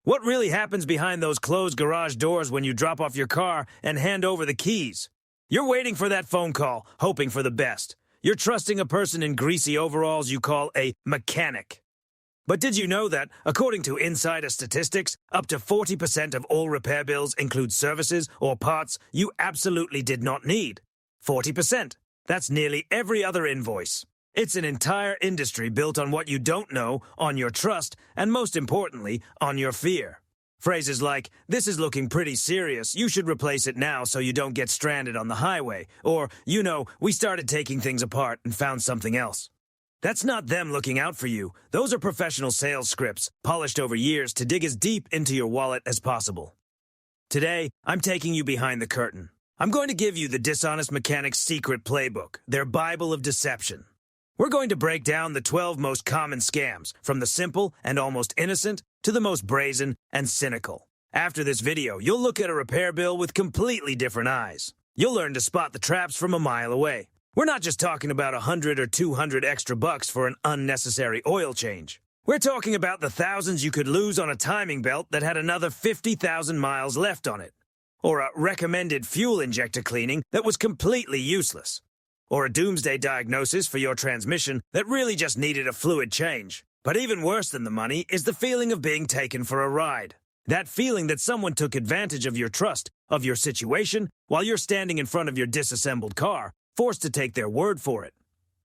What really happens behind those closed garage doors when you drop off your car and hand over the keys? You're waiting for that phone call, hoping for the best. You're trusting a person in greasy overalls you call a mechanic. But did you know that, according to insider statistics, up to 40% of all repair bills include services or parts you absolutely did not need? 40%. That's nearly every other invoice. It's an entire industry built on what you don't know, on your trust, and most importantly, on your fear. Phrases like, "This is looking pretty serious, you should replace it now so you don't get stranded on the highway," or, "We started taking things apart and found something else." That's not them looking out for you. Those are professional sales scripts, polished over years to dig as deep into your wallet as possible. Today, I'm taking you behind the curtain. I'm going to give you the dishonest mechanic's secret playbook, their Bible of deception. We're going to break down the 12 most common scams, from the simple and almost innocent to the most brazen and cynical. After this video, you'll look at a repair bill with completely different eyes. You'll learn to spot the traps from a mile away. We're not just talking about 100 or 200 extra bucks for an unnecessary oil change. We're talking about the thousands you could lose on a timing belt that had another 50,000 miles left on it. Or a recommended fuel injector cleaning that was completely useless. Or a doomsday diagnosis for your transmission that really just needed a fluid change. But even worse than the money is the feeling of being taken for a ride. That feeling that someone took advantage of your trust, of your situation, while you're standing in front of your disassembled car, forced to take their word for it.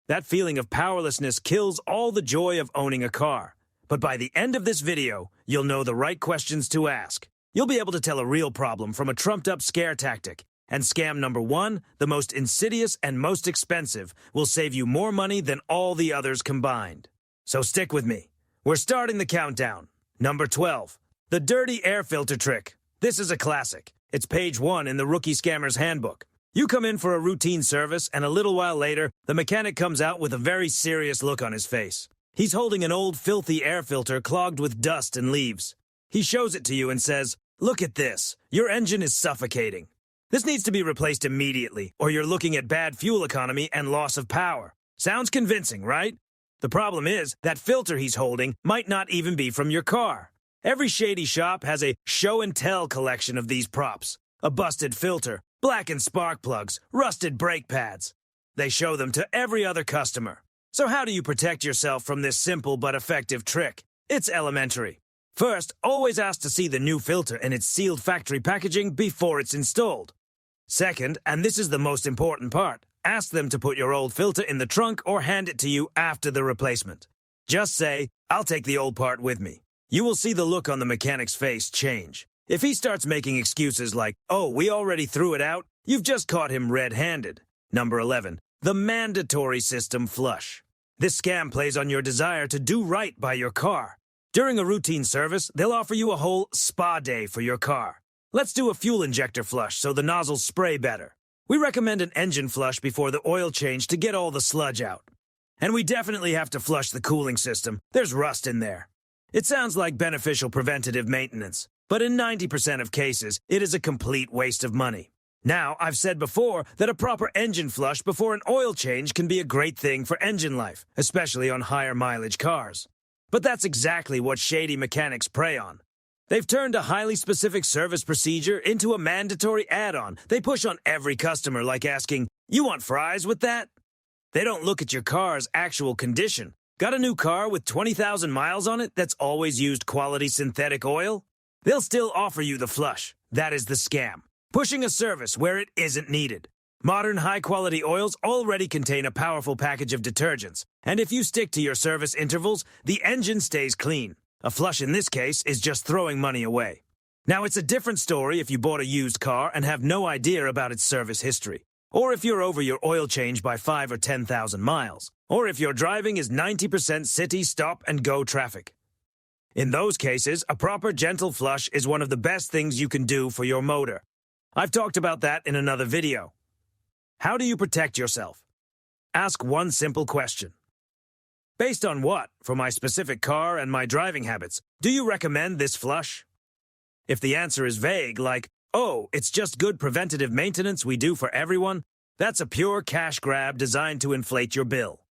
That feeling of powerlessness kills all the joy of owning a car. But by the end of this video, you'll know the right questions to ask. You'll be able to tell a real problem from a trumped-up scare tactic. And scam number 1, the most insidious and most expensive, will save you more money than all the others combined. So stick with me. We're starting the countdown. Number 12, the dirty air filter trick. This is a classic. It's page 1 in the Rookie Scammer's Handbook. You come in for a routine service, and a little while later, the mechanic comes out with a very serious look on his face. He's holding an old, filthy air filter clogged with dust and leaves. He shows it to you and says, "Look at this. Your engine is suffocating. This needs to be replaced immediately, or you're looking at bad fuel economy and loss of power." Sounds convincing, right? The problem is, that filter he's holding might not even be from your car. Every Shady shop has a show-and-tell collection of these props. A busted filter, blackened spark plugs, rusted brake pads. They show them to every other customer. So how do you protect yourself from this simple but effective trick? It's elementary. First, always ask to see the new filter in its sealed factory packaging before it's installed. Second, and this is the most important part, ask them to put your old filter in the trunk or hand it to you after the replacement. Just say, "I'll take the old part with me." You will see the look on the mechanic's face change. If he starts making excuses like, "Oh, we already threw it out," you've just caught him red-handed. Number 11, the mandatory system flush. This scam plays on your desire to do right by your car. During a routine service, they'll offer you a whole spa day for your car. Let's do a fuel injector flush so the nozzles spray better. We recommend an engine flush before the oil change to get all the sludge out. And we definitely have to flush the cooling system. There's rust in there. It sounds like beneficial preventative maintenance, but in 90% of cases, it is a complete waste of money. Now, I've said before that a proper engine flush before an oil change can be a great thing for engine life, especially on higher mileage cars. But that's exactly what shady mechanics prey on. They've turned a highly specific service procedure into a mandatory add-on they push on every customer, like asking, "You want fries with that?" They don't look at your car's actual condition. Got a new car with 20,000 miles on it that's always used quality synthetic oil? They'll still offer you the flush. That is the scam. Pushing a service where it isn't needed. Modern high-quality oils already contain a powerful package of detergents, and if you stick to your service intervals, the engine stays clean. A flush in this case is just throwing money away. Now, it's a different story if you bought a used car and have no idea about its service history, or if you're over your oil change by 5 or 10,000 miles, or if your driving is 90% city stop-and-go traffic. In those cases, a proper gentle flush is one of the best things you can do for your motor. I've talked about that in another video. How do you protect yourself? Ask one simple question. Based on what, for my specific car and my driving habits, do you recommend this flush? If the answer is vague, like, "Oh, it's just good preventative maintenance we do for everyone," that's a pure cash grab designed to inflate your bill.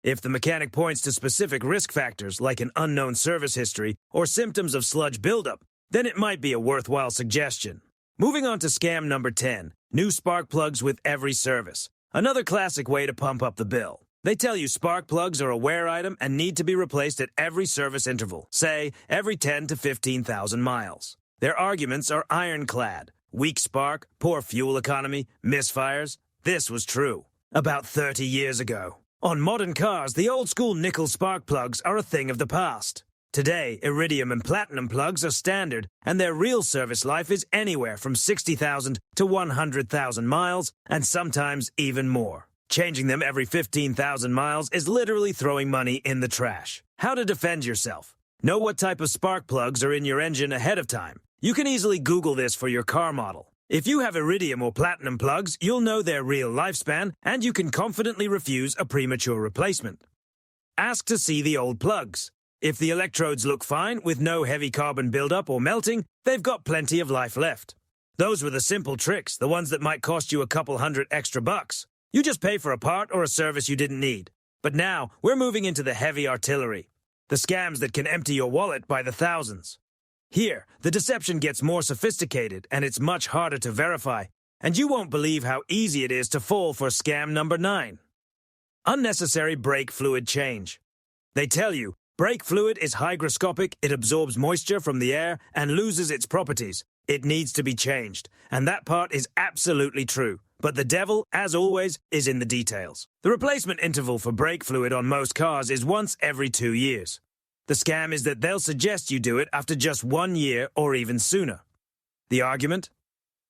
If the mechanic points to specific risk factors like an unknown service history or symptoms of sludge buildup, then it might be a worthwhile suggestion. Moving on to scam number 10, new spark plugs with every service. Another classic way to pump up the bill. They tell you spark plugs are a wear item and need to be replaced at every service interval, say every 10 to 15,000 miles. Their arguments are ironclad. Weak spark, poor fuel economy, misfires. This was true about 30 years ago. On modern cars, the old-school nickel spark plugs are a thing of the past. Today, iridium and platinum plugs are standard, and their real service life is anywhere from 60,000 to 100,000 miles, and sometimes even more. Changing them every 15,000 miles is literally throwing money in the trash. How to defend yourself? Know what type of spark plugs are in your engine ahead of time. You can easily Google this for your car model. If you have iridium or platinum plugs, you'll know their real lifespan, and you can confidently refuse a premature replacement. Ask to see the old plugs. If the electrodes look fine, with no heavy carbon buildup or melting, they've got plenty of life left. Those were the simple tricks, the ones that might cost you a couple hundred extra bucks. You just pay for a part or a service you didn't need. But now, we're moving into the heavy artillery. The scams that can empty your wallet by the thousands. Here, the deception gets more sophisticated and it's much harder to verify. And you won't believe how easy it is to fall for scam number 9. Unnecessary brake fluid change. They tell you, brake fluid is hygroscopic, it absorbs moisture from the air and loses its properties. It needs to be changed. And that part is absolutely true. But the devil, as always, is in the details. The replacement interval for brake fluid on most cars is once every 2 years. The scam is that they'll suggest you do it after just 1 year or even sooner. The argument?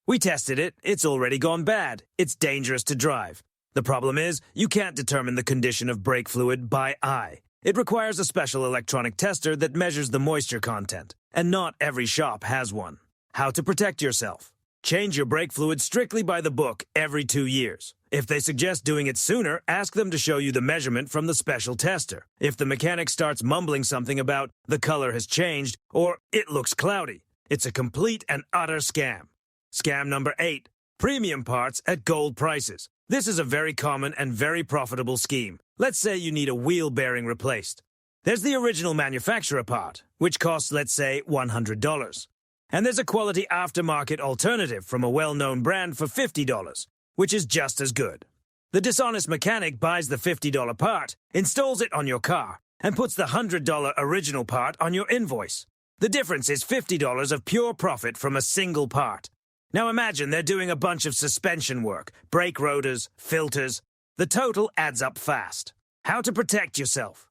We tested it, it's already gone bad. It's dangerous to drive. The problem is, you can't determine the condition of brake fluid by eye. It requires a special electronic tester that measures the moisture content, and not every shop has one. How to protect yourself? Change your brake fluid strictly by the book every 2 years. If they suggest doing it sooner, ask them to show you the measurement from the special tester. If the mechanic starts mumbling something about the color has changed or it looks cloudy, it's a complete and utter scam. Scam number 8. Premium parts at gold prices. This is a very common and very profitable scheme. Let's say you need a wheel bearing replaced. There's the original manufacturer part, which costs, let's say, $100. And there's a quality aftermarket alternative from a well-known brand for $50, which is just as good. The dishonest mechanic buys the $50 part, installs it on your car, and puts the $100 original part on your invoice. The difference is $50 of pure profit from a single part. Now imagine they're doing a bunch of suspension work, brake rotors, filters. The total adds up fast. How to protect yourself?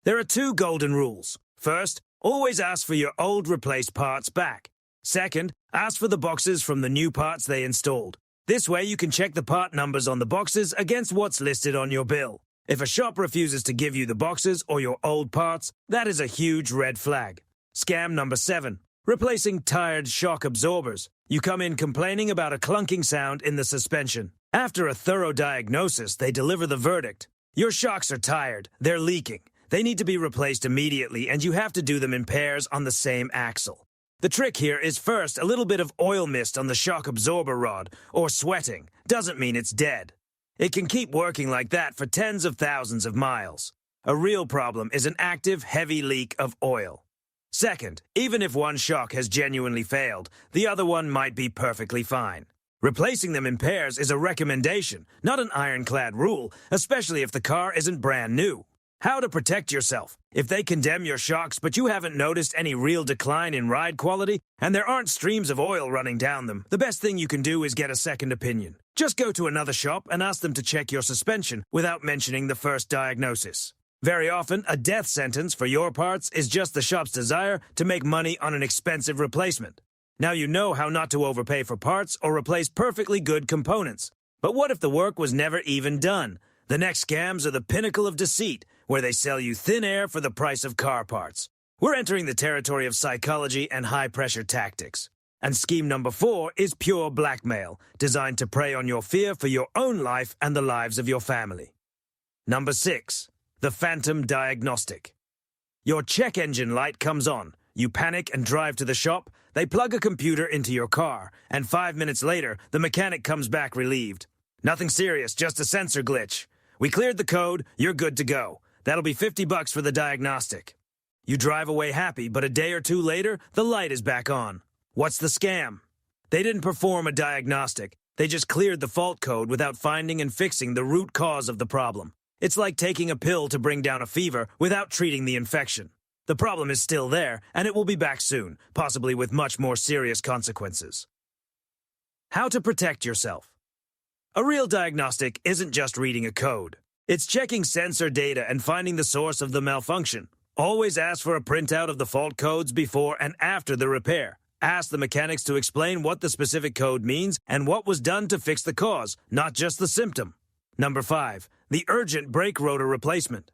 There are 2 golden rules. First, always ask for your old replaced parts back. Second, ask for the boxes from the new parts they installed. This way you can check the part numbers on the boxes against what's listed on your bill. If a shop refuses to give you the boxes or your old parts, that is a huge red flag. Scam number 7. Replacing tired shock absorbers. You come in complaining about a clunking sound in the suspension. After a thorough diagnosis, they deliver the verdict. Your shocks are tired, they're leaking. They need to be replaced immediately and you have to do them in pairs on the same axle. The trick here is first, a little bit of oil mist on the shock absorber rod, or sweating, doesn't mean it's dead. It can keep working like that for tens of thousands of miles. A real problem is an active, heavy leak of oil. Second, even if one shock has genuinely failed, the other one might be perfectly fine. Replacing them in pairs is a recommendation, not an ironclad rule, especially if the car isn't brand new. How to protect yourself. If they condemn your shocks but you haven't noticed any real decline in ride quality and there aren't streams of oil running down them, the best thing you can do is get a second opinion. Just go to another shop and ask them to check your suspension without mentioning the first diagnosis. Very often, a death sentence for your parts is just the shop's desire to make money on an expensive replacement. Now you know how not to overpay for parts or replace perfectly good components. But what if the work was never even done? The next scams are the pinnacle of deceit, where they sell you thin air for the price of car parts. We're entering the territory of psychology and high-pressure tactics. And scheme number 4 is pure blackmail, designed to prey on your fear for your own life and the lives of your family. Number 6. The phantom diagnostic. Your check engine light comes on. You panic and drive to the shop. They plug a computer into your car, and 5 minutes later, the mechanic comes back relieved. Nothing serious, just a sensor glitch. We cleared the code, you're good to go. That'll be $50 for the diagnostic. You drive away happy, but a day or two later, the light is back on. What's the scam? They didn't perform a diagnostic. They just cleared the fault code without finding and fixing the root cause of the problem. It's like taking a pill to bring down a fever without treating the infection. The problem is still there, and it will be back soon, possibly with much more serious consequences. How to protect yourself. A real diagnostic isn't just reading a code. It's checking sensor data and finding the source of the malfunction. Always ask for a printout of the fault codes before and after the repair. Ask the mechanics to explain what the specific code means and what was done to fix the cause, not just the symptom. Number 5. The urgent brake rotor replacement.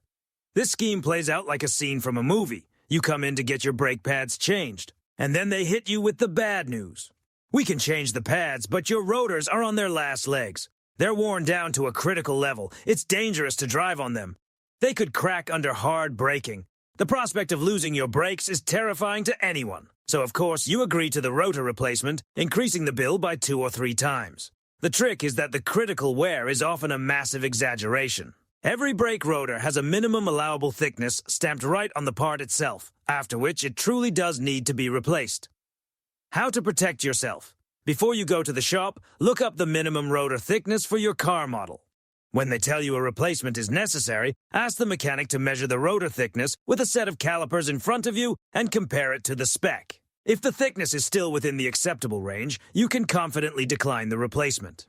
This scheme plays out like a scene from a movie. You come in to get your brake pads changed, and then they hit you with the bad news. We can change the pads, but your rotors are on their last legs. They're worn down to a critical level. It's dangerous to drive on them. They could crack under hard braking. The prospect of losing your brakes is terrifying to anyone. So, of course, you agree to the rotor replacement, increasing the bill by 2 or 3 times. The trick is that the critical wear is often a massive exaggeration. Every brake rotor has a minimum allowable thickness stamped right on the part itself, after which it truly does need to be replaced. How to protect yourself. Before you go to the shop, look up the minimum rotor thickness for your car model. When they tell you a replacement is necessary, ask the mechanic to measure the rotor thickness with a set of calipers in front of you and compare it to the spec. If the thickness is still within the acceptable range, you can confidently decline the replacement.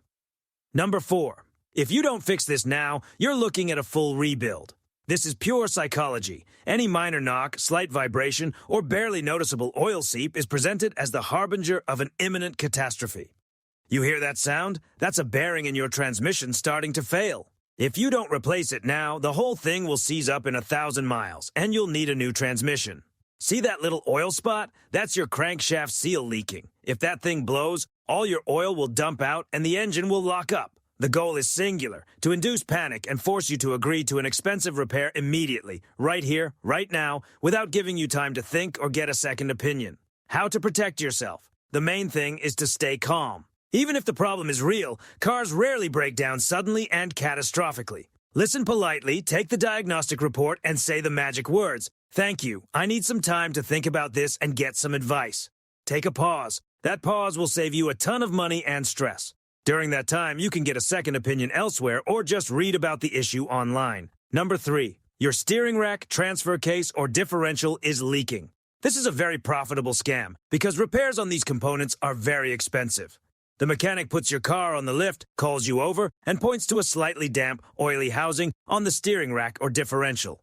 Number 4. If you don't fix this now, you're looking at a full rebuild. This is pure psychology. Any minor knock, slight vibration, or barely noticeable oil seep is presented as the harbinger of an imminent catastrophe. You hear that sound? That's a bearing in your transmission starting to fail. If you don't replace it now, the whole thing will seize up in 1,000 miles, and you'll need a new transmission. See that little oil spot? That's your crankshaft seal leaking. If that thing blows, all your oil will dump out and the engine will lock up. The goal is singular, to induce panic and force you to agree to an expensive repair immediately, right here, right now, without giving you time to think or get a second opinion. How to protect yourself. The main thing is to stay calm. Even if the problem is real, cars rarely break down suddenly and catastrophically. Listen politely, take the diagnostic report, and say the magic words. Thank you. I need some time to think about this and get some advice. Take a pause. That pause will save you a ton of money and stress. During that time, you can get a second opinion elsewhere or just read about the issue online. Number 3. Your steering rack, transfer case, or differential is leaking. This is a very profitable scam because repairs on these components are very expensive. The mechanic puts your car on the lift, calls you over, and points to a slightly damp, oily housing on the steering rack or differential.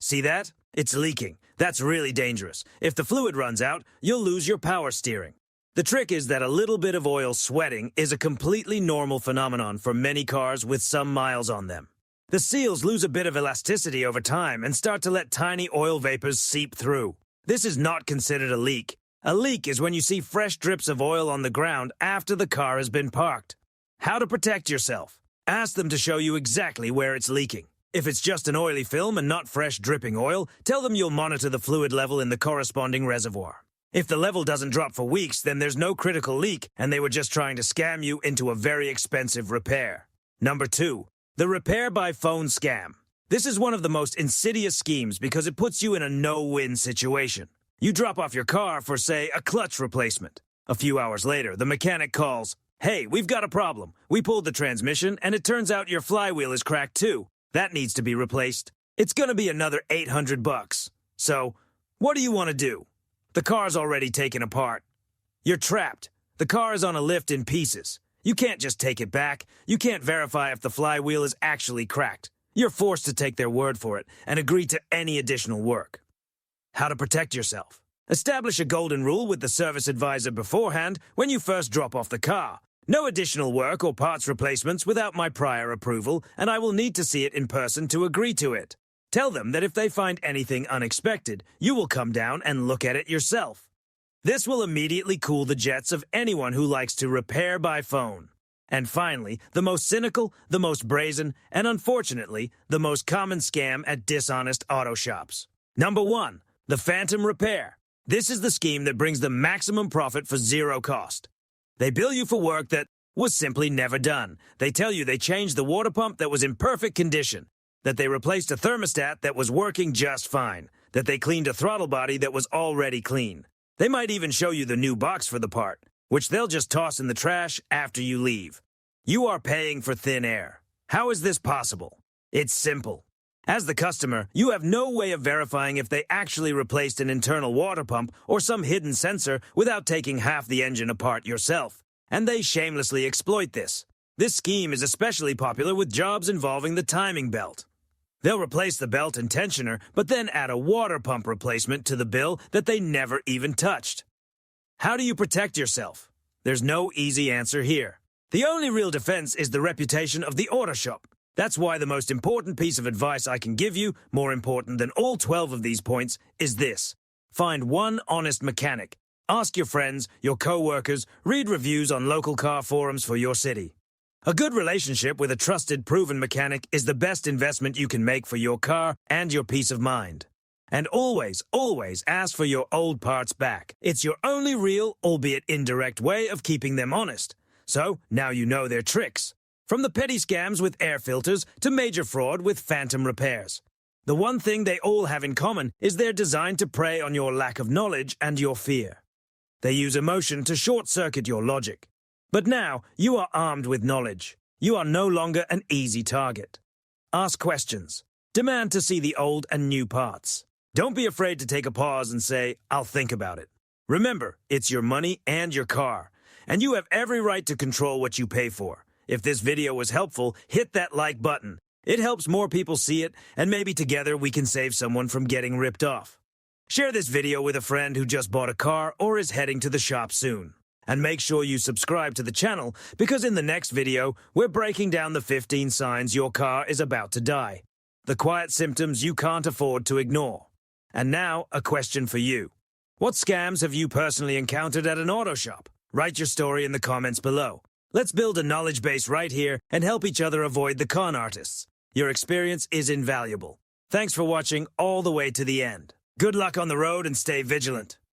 See that? It's leaking. That's really dangerous. If the fluid runs out, you'll lose your power steering. The trick is that a little bit of oil sweating is a completely normal phenomenon for many cars with some miles on them. The seals lose a bit of elasticity over time and start to let tiny oil vapors seep through. This is not considered a leak. A leak is when you see fresh drips of oil on the ground after the car has been parked. How to protect yourself. Ask them to show you exactly where it's leaking. If it's just an oily film and not fresh dripping oil, tell them you'll monitor the fluid level in the corresponding reservoir. If the level doesn't drop for weeks, then there's no critical leak and they were just trying to scam you into a very expensive repair. Number 2. The repair by phone scam. This is one of the most insidious schemes because it puts you in a no-win situation. You drop off your car for, say, a clutch replacement. A few hours later, the mechanic calls, "Hey, we've got a problem. We pulled the transmission, and it turns out your flywheel is cracked too. That needs to be replaced. It's going to be another $800. So, what do you want to do?" The car's already taken apart. You're trapped. The car is on a lift in pieces. You can't just take it back. You can't verify if the flywheel is actually cracked. You're forced to take their word for it and agree to any additional work. How to protect yourself. Establish a golden rule with the service advisor beforehand when you first drop off the car. No additional work or parts replacements without my prior approval, and I will need to see it in person to agree to it. Tell them that if they find anything unexpected, you will come down and look at it yourself. This will immediately cool the jets of anyone who likes to repair by phone. And finally, the most cynical, the most brazen, and unfortunately, the most common scam at dishonest auto shops. Number 1. The phantom repair. This is the scheme that brings the maximum profit for zero cost. They bill you for work that was simply never done. They tell you they changed the water pump that was in perfect condition. that they replaced a thermostat that was working just fine, that they cleaned a throttle body that was already clean. They might even show you the new box for the part, which they'll just toss in the trash after you leave. You are paying for thin air. How is this possible? It's simple. As the customer, you have no way of verifying if they actually replaced an internal water pump or some hidden sensor without taking half the engine apart yourself. And they shamelessly exploit this. This scheme is especially popular with jobs involving the timing belt. They'll replace the belt and tensioner, but then add a water pump replacement to the bill that they never even touched. How do you protect yourself? There's no easy answer here. The only real defense is the reputation of the auto shop. That's why the most important piece of advice I can give you, more important than all 12 of these points, is this. Find one honest mechanic. Ask your friends, your co-workers, read reviews on local car forums for your city. A good relationship with a trusted, proven mechanic is the best investment you can make for your car and your peace of mind. And always, always ask for your old parts back. It's your only real, albeit indirect way of keeping them honest. So, now you know their tricks. From the petty scams with air filters to major fraud with phantom repairs. The one thing they all have in common is they're designed to prey on your lack of knowledge and your fear. They use emotion to short-circuit your logic. But now, you are armed with knowledge. You are no longer an easy target. Ask questions. Demand to see the old and new parts. Don't be afraid to take a pause and say, I'll think about it. Remember, it's your money and your car, and you have every right to control what you pay for. If this video was helpful, hit that like button. It helps more people see it, and maybe together we can save someone from getting ripped off. Share this video with a friend who just bought a car or is heading to the shop soon. And make sure you subscribe to the channel, because in the next video, we're breaking down the 15 signs your car is about to die. The quiet symptoms you can't afford to ignore. And now, a question for you. What scams have you personally encountered at an auto shop? Write your story in the comments below. Let's build a knowledge base right here and help each other avoid the con artists. Your experience is invaluable. Thanks for watching all the way to the end. Good luck on the road and stay vigilant.